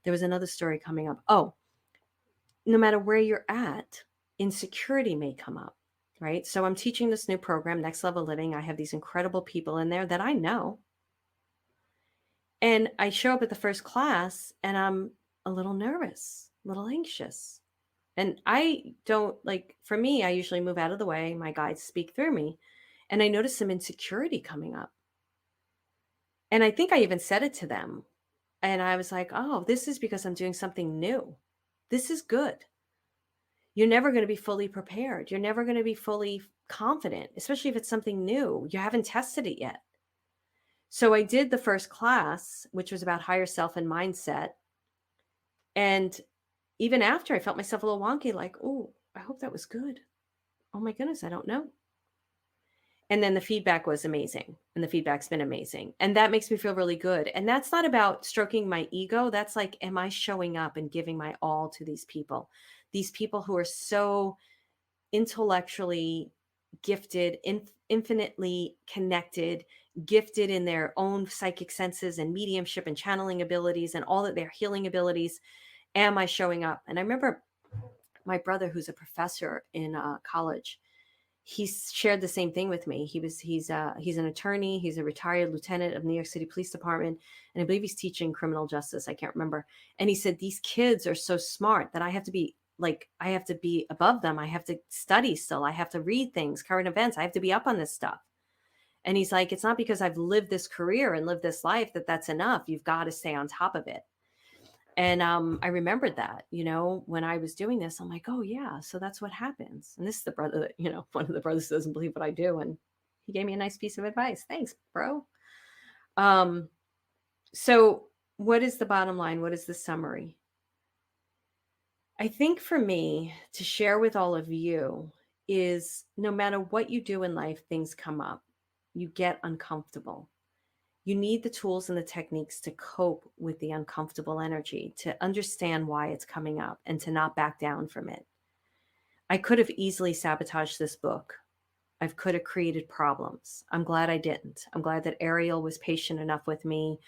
There was another story coming up. Oh, no matter where you're at, insecurity may come up, right? So I'm teaching this new program, Next Level Living. I have these incredible people in there that I know. And I show up at the first class and I'm a little nervous, a little anxious. And I don't like, for me, I usually move out of the way. My guides speak through me. And I noticed some insecurity coming up. And I think I even said it to them. And I was like, oh, this is because I'm doing something new. This is good. You're never going to be fully prepared. You're never going to be fully confident, especially if it's something new. You haven't tested it yet. So I did the first class, which was about higher self and mindset. And even after, I felt myself a little wonky, like, oh, I hope that was good. Oh my goodness, I don't know. And then the feedback was amazing. And the feedback's been amazing. And that makes me feel really good. And that's not about stroking my ego. That's like, am I showing up and giving my all to these people? These people who are so intellectually gifted, infinitely connected, gifted in their own psychic senses and mediumship and channeling abilities and all of their healing abilities. Am I showing up? And I remember my brother, who's a professor in college, He's shared the same thing with me. He's an attorney. He's a retired lieutenant of New York City Police Department, and I believe he's teaching criminal justice. I can't remember. And he said these kids are so smart that I have to be above them. I have to study still. I have to read things, current events. I have to be up on this stuff. And he's like, it's not because I've lived this career and lived this life that's enough. You've got to stay on top of it. And I remembered that, when I was doing this, I'm like, oh yeah, so that's what happens. And this is the brother that, one of the brothers doesn't believe what I do. And he gave me a nice piece of advice. Thanks, bro. So what is the bottom line? What is the summary? I think for me to share with all of you is no matter what you do in life, things come up. You get uncomfortable. You need the tools and the techniques to cope with the uncomfortable energy, to understand why it's coming up and to not back down from it. I could have easily sabotaged this book. I could have created problems. I'm glad I didn't. I'm glad that Ariel was patient enough with me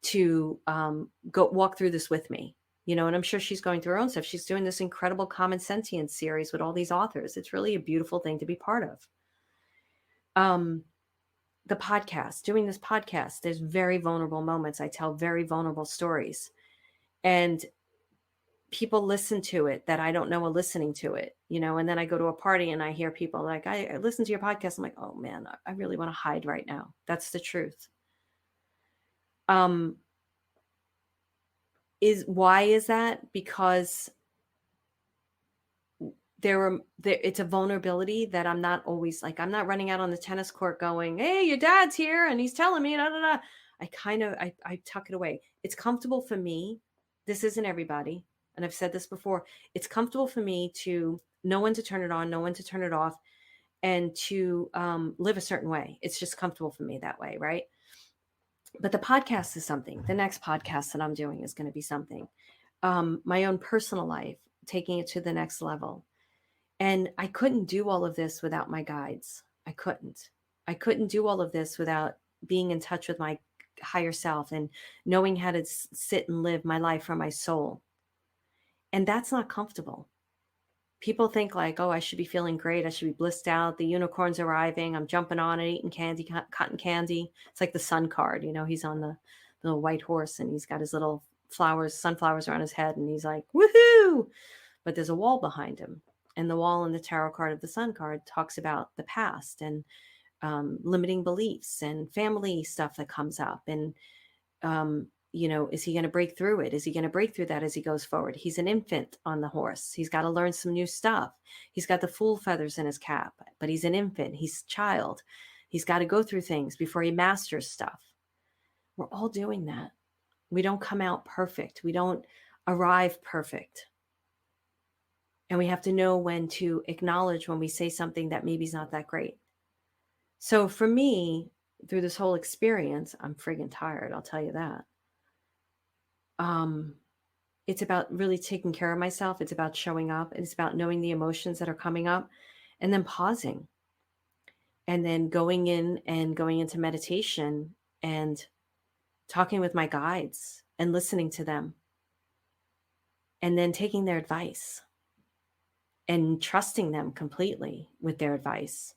to go walk through this with me. And I'm sure she's going through her own stuff. She's doing this incredible Common Sentience series with all these authors. It's really a beautiful thing to be part of. The podcast, doing this podcast, there's very vulnerable moments. I tell very vulnerable stories. And people listen to it that I don't know are listening to it, and then I go to a party and I hear people like, I listen to your podcast. I'm like, oh man, I really want to hide right now. That's the truth. Why is that? Because it's a vulnerability that I'm not always like, I'm not running out on the tennis court going, hey, your dad's here and he's telling me, da, da, da. I tuck it away. It's comfortable for me. This isn't everybody. And I've said this before. It's comfortable for me to know when to turn it on, know when to turn it off, and to live a certain way. It's just comfortable for me that way, right? But the podcast is something. The next podcast that I'm doing is going to be something. My own personal life, taking it to the next level. And I couldn't do all of this without my guides. I couldn't do all of this without being in touch with my higher self and knowing how to sit and live my life from my soul. And that's not comfortable. People think like, oh, I should be feeling great. I should be blissed out. The unicorn's arriving. I'm jumping on it, eating candy, cotton candy. It's like the sun card. He's on the little white horse and he's got his little sunflowers around his head. And he's like, woohoo. But there's a wall behind him. And the wall in the tarot card of the sun card talks about the past and limiting beliefs and family stuff that comes up. And, is he going to break through it? Is he going to break through that as he goes forward? He's an infant on the horse. He's got to learn some new stuff. He's got the fool feathers in his cap, but he's an infant. He's a child. He's got to go through things before he masters stuff. We're all doing that. We don't come out perfect. We don't arrive perfect. And we have to know when to acknowledge when we say something that maybe is not that great. So for me, through this whole experience, I'm friggin' tired, I'll tell you that. It's about really taking care of myself. It's about showing up. It's about knowing the emotions that are coming up and then pausing. And then going into meditation and talking with my guides and listening to them. And then taking their advice. And trusting them completely with their advice.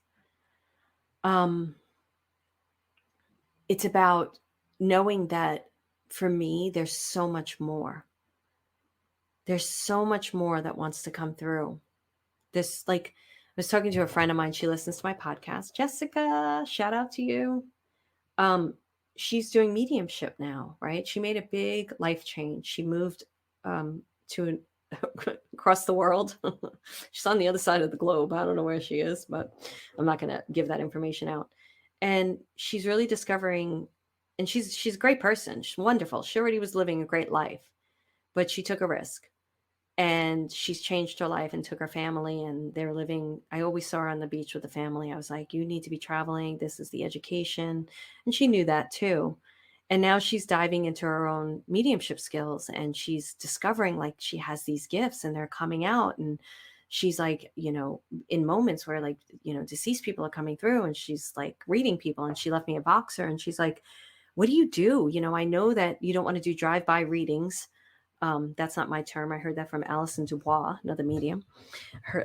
It's about knowing that for me, there's so much more. There's so much more that wants to come through. I was talking to a friend of mine. She listens to my podcast. Jessica, shout out to you. She's doing mediumship now, right? She made a big life change. She moved across the world. She's on the other side of the globe. I don't know where she is, but I'm not going to give that information out. And she's really discovering, and she's a great person. She's wonderful. She already was living a great life, but she took a risk and she's changed her life and took her family, and they're living. I always saw her on the beach with the family. I was like, you need to be traveling. This is the education. And she knew that too. And now she's diving into her own mediumship skills, and she's discovering like she has these gifts and they're coming out. And she's like, in moments where like, deceased people are coming through, and she's like reading people, and she left me a boxer, and she's like, what do? I know that you don't want to do drive-by readings. That's not my term. I heard that from Alison Dubois, another medium.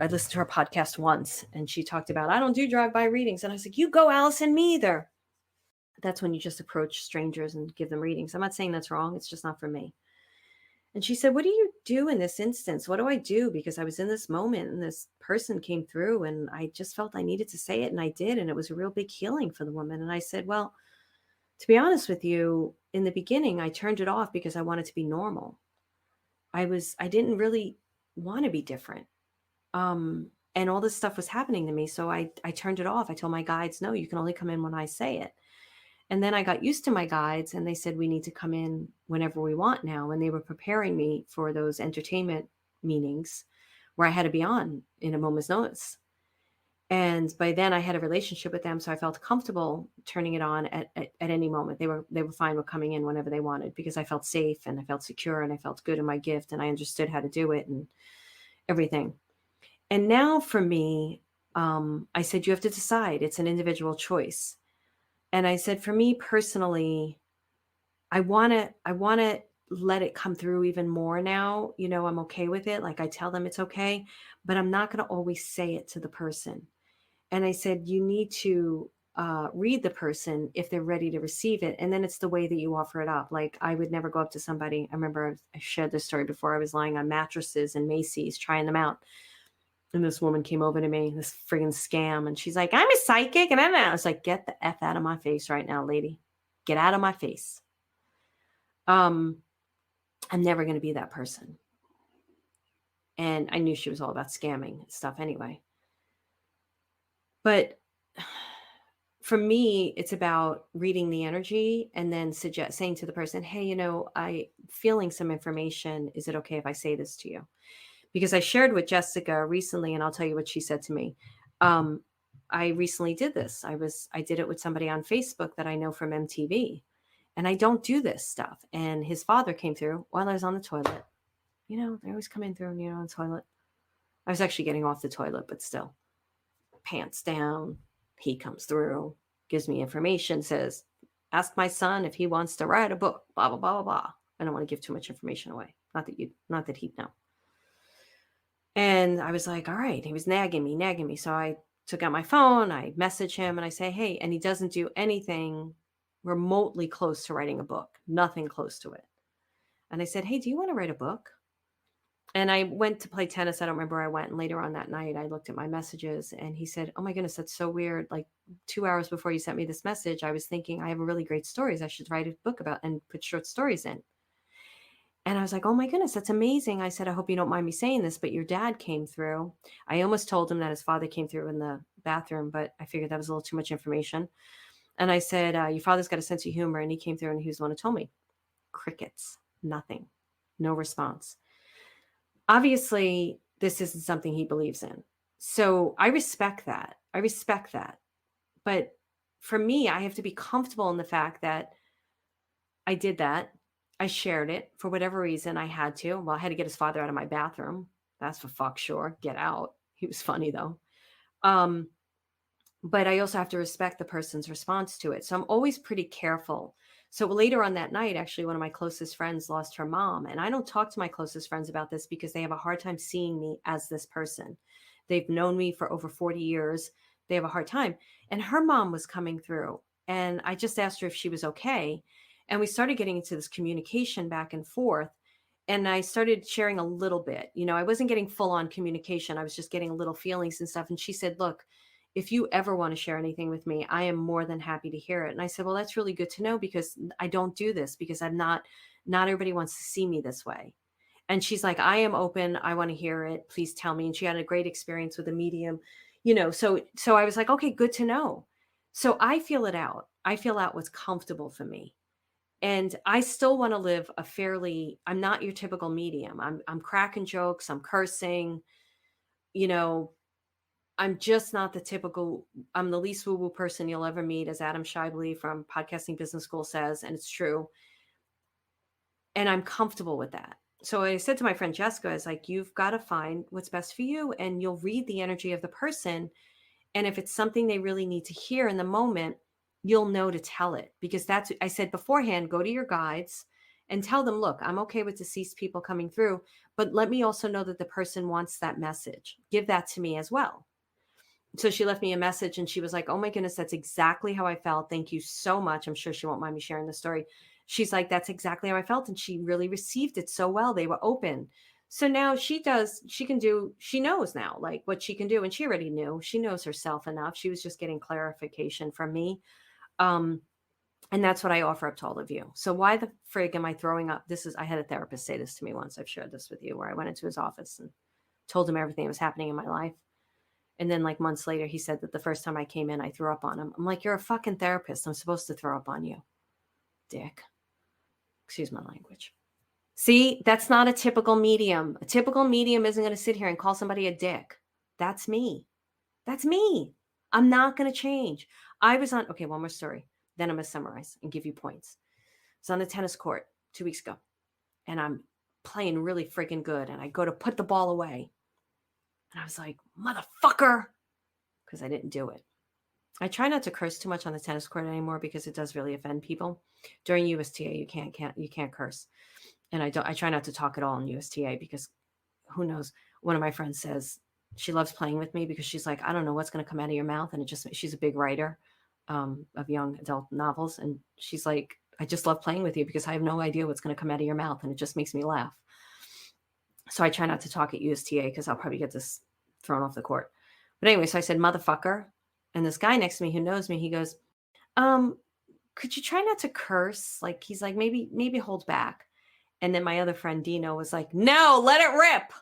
I listened to her podcast once, and she talked about, I don't do drive-by readings. And I was like, you go, Allison, me either. That's when you just approach strangers and give them readings. I'm not saying that's wrong. It's just not for me. And she said, what do you do in this instance? What do I do? Because I was in this moment and this person came through and I just felt I needed to say it. And I did. And it was a real big healing for the woman. And I said, well, to be honest with you, in the beginning, I turned it off because I wanted to be normal. I didn't really want to be different. And all this stuff was happening to me. So I turned it off. I told my guides, no, you can only come in when I say it. And then I got used to my guides and they said, we need to come in whenever we want now. And they were preparing me for those entertainment meetings where I had to be on in a moment's notice. And by then I had a relationship with them. So I felt comfortable turning it on at any moment. They were fine with coming in whenever they wanted because I felt safe and I felt secure and I felt good in my gift and I understood how to do it and everything. And now for me, I said, you have to decide. It's an individual choice. And I said, for me personally, I want to let it come through even more now. I'm okay with it. Like I tell them it's okay, but I'm not going to always say it to the person. And I said, you need to read the person if they're ready to receive it. And then it's the way that you offer it up. Like I would never go up to somebody. I remember I shared this story before. I was lying on mattresses in Macy's trying them out. And this woman came over to me, this friggin' scam. And she's like, I'm a psychic. And I was like, get the F out of my face right now, lady. Get out of my face. I'm never going to be that person. And I knew she was all about scamming stuff anyway. But for me, it's about reading the energy and then saying to the person, hey, I feeling some information. Is it okay if I say this to you? Because I shared with Jessica recently, and I'll tell you what she said to me. I recently did this. I did it with somebody on Facebook that I know from MTV, and I don't do this stuff. And his father came through while I was on the toilet. They always come in through, on the toilet. I was actually getting off the toilet, but still, pants down. He comes through, gives me information, says, ask my son if he wants to write a book, blah, blah, blah, blah, blah. I don't want to give too much information away. Not that he'd know. And I was like, all right, he was nagging me. So I took out my phone, I message him and I say, hey, and he doesn't do anything remotely close to writing a book, nothing close to it. And I said, hey, do you want to write a book? And I went to play tennis. I don't remember where I went. And later on that night, I looked at my messages and he said, oh my goodness, that's so weird. Like 2 hours before you sent me this message, I was thinking I have really great stories I should write a book about and put short stories in. And I was like, oh my goodness, that's amazing. I said, I hope you don't mind me saying this, but your dad came through. I almost told him that his father came through in the bathroom, but I figured that was a little too much information. And I said, your father's got a sense of humor. And he came through and he was the one who told me. Crickets, nothing, no response. Obviously, this isn't something he believes in. So I respect that. But for me, I have to be comfortable in the fact that I did that. I shared it for whatever reason I had to. Well, I had to get his father out of my bathroom. That's for fuck sure. Get out. He was funny though. But I also have to respect the person's response to it. So I'm always pretty careful. So later on that night, actually, one of my closest friends lost her mom. And I don't talk to my closest friends about this because they have a hard time seeing me as this person. They've known me for over 40 years. They have a hard time. And her mom was coming through. And I just asked her if she was okay. And we started getting into this communication back and forth. And I started sharing a little bit. I wasn't getting full on communication. I was just getting little feelings and stuff. And she said, look, if you ever want to share anything with me, I am more than happy to hear it. And I said, well, that's really good to know because I don't do this because not everybody wants to see me this way. And she's like, I am open. I want to hear it. Please tell me. And she had a great experience with a medium, so I was like, okay, good to know. So I feel it out. I feel out what's comfortable for me. And I still want to live I'm not your typical medium. I'm cracking jokes. I'm cursing, I'm just not the typical, I'm the least woo-woo person you'll ever meet, as Adam Shively from Podcasting Business School says, and it's true. And I'm comfortable with that. So I said to my friend Jessica, I was like, you've got to find what's best for you and you'll read the energy of the person. And if it's something they really need to hear in the moment, you'll know to tell it. Because I said beforehand, go to your guides and tell them, look, I'm okay with deceased people coming through, but let me also know that the person wants that message. Give that to me as well. So she left me a message and she was like, oh my goodness, that's exactly how I felt. Thank you so much. I'm sure she won't mind me sharing the story. She's like, that's exactly how I felt. And she really received it so well. They were open. So now she knows now like what she can do. And she already knew. She knows herself enough. She was just getting clarification from me. And that's what I offer up to all of you. So why the frig am I throwing up? I had a therapist say this to me once. I've shared this with you, where I went into his office and told him everything that was happening in my life. And then like months later, he said that the first time I came in, I threw up on him. I'm like, you're a fucking therapist. I'm supposed to throw up on you. Dick. Excuse my language. See, that's not a typical medium. A typical medium isn't going to sit here and call somebody a dick. That's me. That's me. I'm not going to change. Okay, one more story. Then I'm going to summarize and give you points. I was on the tennis court 2 weeks ago and I'm playing really freaking good. And I go to put the ball away. And I was like, motherfucker, because I didn't do it. I try not to curse too much on the tennis court anymore because it does really offend people. During USTA, you can't curse. And I try not to talk at all in USTA because who knows? One of my friends says she loves playing with me because she's like, I don't know what's going to come out of your mouth. And she's a big writer of young adult novels. And she's like, I just love playing with you because I have no idea what's going to come out of your mouth. And it just makes me laugh. So I try not to talk at USTA because I'll probably get this thrown off the court. But anyway, so I said, motherfucker. And this guy next to me who knows me, he goes, could you try not to curse? Like, he's like, maybe hold back. And then my other friend, Dino, was like, no, let it rip.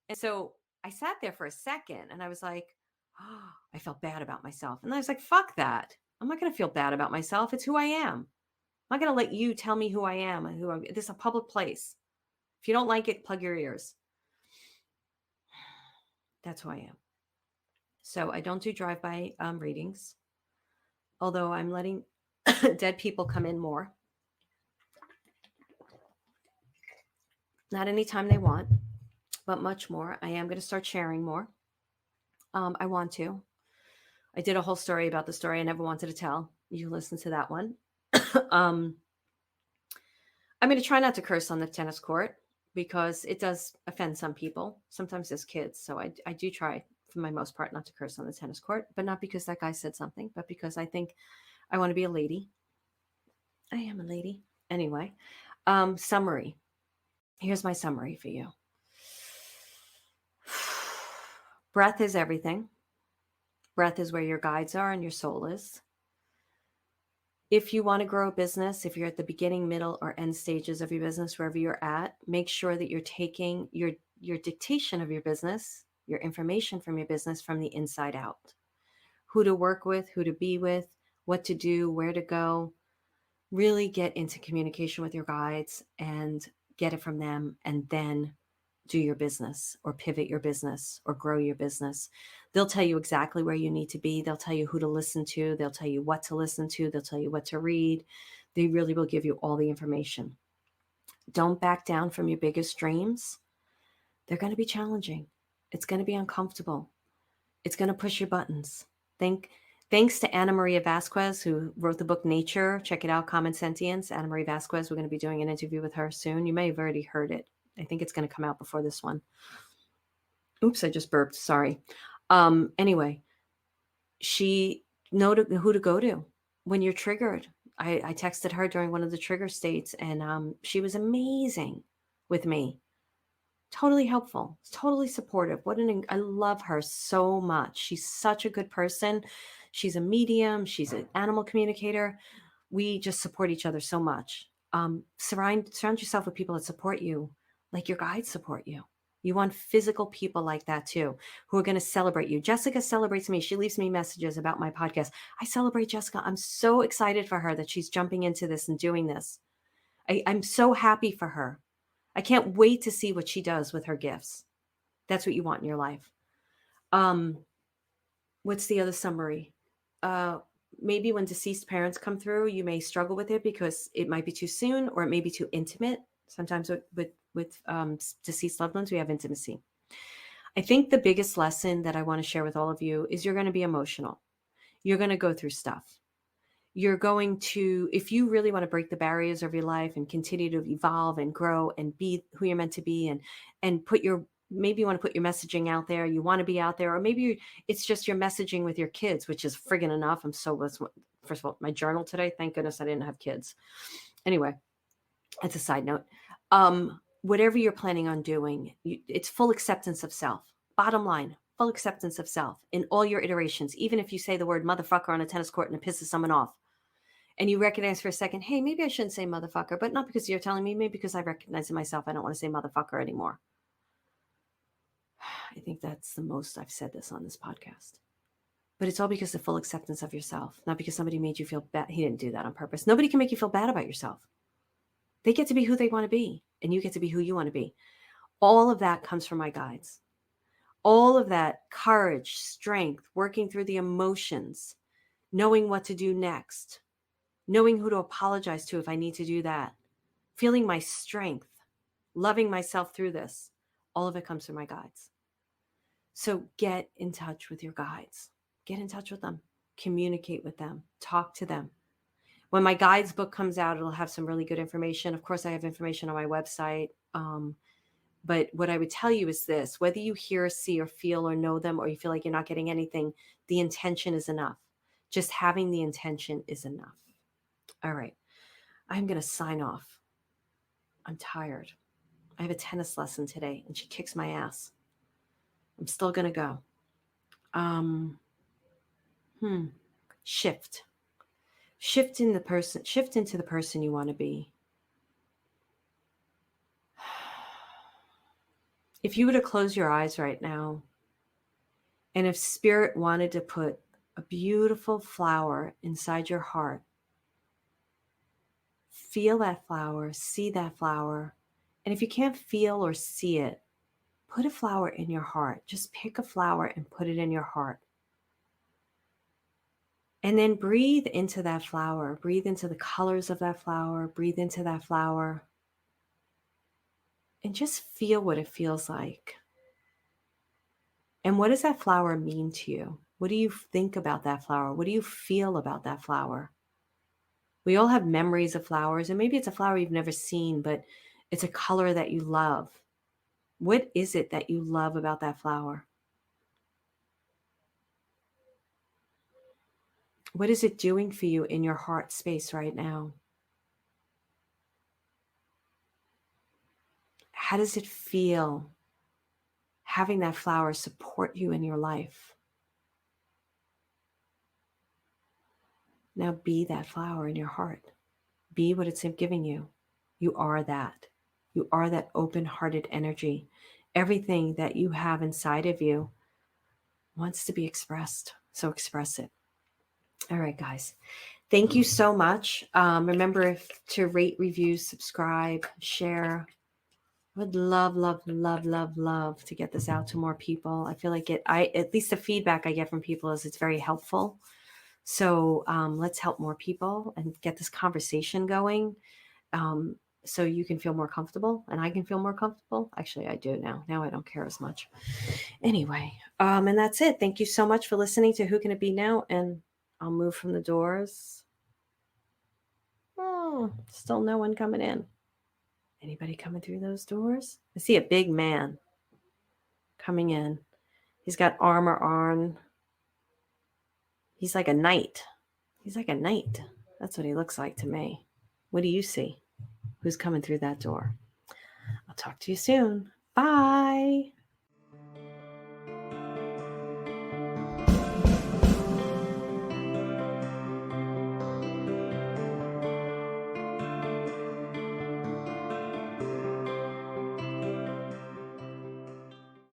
And so I sat there for a second and I was like, oh, I felt bad about myself. And I was like, fuck that. I'm not going to feel bad about myself. It's who I am. I'm not going to let you tell me who I am and this is a public place. If you don't like it, plug your ears. That's who I am. So I don't do drive-by readings, although I'm letting dead people come in more. Not anytime they want, but much more. I am going to start sharing more. I want to. I did a whole story about the story I never wanted to tell. You listen to that one. I'm going to try not to curse on the tennis court because it does offend some people, sometimes as kids. So I do try, for my most part, not to curse on the tennis court, but not because that guy said something, but because I think I want to be a lady. I am a lady. Anyway, summary. Here's my summary for you. Breath is everything. Breath is where your guides are and your soul is. If you want to grow a business, if you're at the beginning, middle, or end stages of your business, wherever you're at, make sure that you're taking your dictation of your business, your information from your business from the inside out. Who to work with, who to be with, what to do, where to go. Really get into communication with your guides and get it from them, and then do your business or pivot your business or grow your business. They'll tell you exactly where you need to be. They'll tell you who to listen to. They'll tell you what to listen to. They'll tell you what to read. They really will give you all the information. Don't back down from your biggest dreams. They're going to be challenging. It's going to be uncomfortable. It's going to push your buttons. Thanks to Ana Maria Vasquez, who wrote the book Nature. Check it out, Common Sentience. Ana Maria Vasquez, we're going to be doing an interview with her soon. You may have already heard it. I think it's going to come out before this one. Oops, I just burped. Sorry. Anyway, she know who to go to when you're triggered. I texted her during one of the trigger states, and she was amazing with me. Totally helpful, totally supportive. I love her so much. She's such a good person. She's a medium. She's an animal communicator. We just support each other so much. Surround yourself with people that support you, like your guides support you. You want physical people like that too, who are going to celebrate you. Jessica celebrates me. She leaves me messages about my podcast. I celebrate Jessica. I'm so excited for her that she's jumping into this and doing this. I'm so happy for her. I can't wait to see what she does with her gifts. That's what you want in your life. What's the other summary? Maybe when deceased parents come through, you may struggle with it because it might be too soon or it may be too intimate. Sometimes with deceased loved ones, we have intimacy. I think the biggest lesson that I want to share with all of you is you're going to be emotional. You're going to go through stuff. you're going to, if you really want to break the barriers of your life and continue to evolve and grow and be who you're meant to be, and put your, maybe you want to put your messaging out there, you want to be out there, or maybe it's just your messaging with your kids, which is friggin' enough. First of all, my journal today, thank goodness I didn't have kids. Anyway, that's a side note. Whatever you're planning on doing, it's full acceptance of self. Bottom line, full acceptance of self in all your iterations. Even if you say the word motherfucker on a tennis court and it pisses someone off, and you recognize for a second, hey, maybe I shouldn't say motherfucker, but not because you're telling me, maybe because I recognize in myself I don't want to say motherfucker anymore. I think that's the most I've said this on this podcast. But it's all because of full acceptance of yourself, not because somebody made you feel bad. He didn't do that on purpose. Nobody can make you feel bad about yourself. They get to be who they want to be, and you get to be who you want to be. All of that comes from my guides. All of that courage, strength, working through the emotions, knowing what to do next, knowing who to apologize to if I need to do that, feeling my strength, loving myself through this, all of it comes from my guides. So get in touch with your guides. Get in touch with them. Communicate with them. Talk to them. When my guides book comes out, it'll have some really good information. Of course, I have information on my website. But what I would tell you is this: whether you hear, see, or feel, or know them, or you feel like you're not getting anything, the intention is enough. Just having the intention is enough. All right. I'm going to sign off. I'm tired. I have a tennis lesson today, and she kicks my ass. I'm still going to go. Shift. Shift into the person you want to be. If you were to close your eyes right now, and if spirit wanted to put a beautiful flower inside your heart, feel that flower, see that flower. And if you can't feel or see it, put a flower in your heart. Just pick a flower and put it in your heart. And then breathe into that flower. Breathe into the colors of that flower. Breathe into that flower. And just feel what it feels like. And what does that flower mean to you? What do you think about that flower? What do you feel about that flower? We all have memories of flowers, and maybe it's a flower you've never seen, but it's a color that you love. What is it that you love about that flower? What is it doing for you in your heart space right now? How does it feel having that flower support you in your life? Now be that flower in your heart. Be what it's giving you. You are that. You are that open-hearted energy. Everything that you have inside of you wants to be expressed. So express it. All right, guys. Thank you so much. Remember to rate, review, subscribe, share. I would love, love, love, love, love to get this out to more people. I feel like at least the feedback I get from people is it's very helpful. So let's help more people and get this conversation going. So you can feel more comfortable and I can feel more comfortable. Actually, I do now. Now I don't care as much. Anyway, and that's it. Thank you so much for listening to Who Can It Be Now? And I'll move from the doors. Oh, still no one coming in. Anybody coming through those doors? I see a big man coming in. He's got armor on. He's like a knight. He's like a knight. That's what he looks like to me. What do you see? Who's coming through that door? I'll talk to you soon. Bye.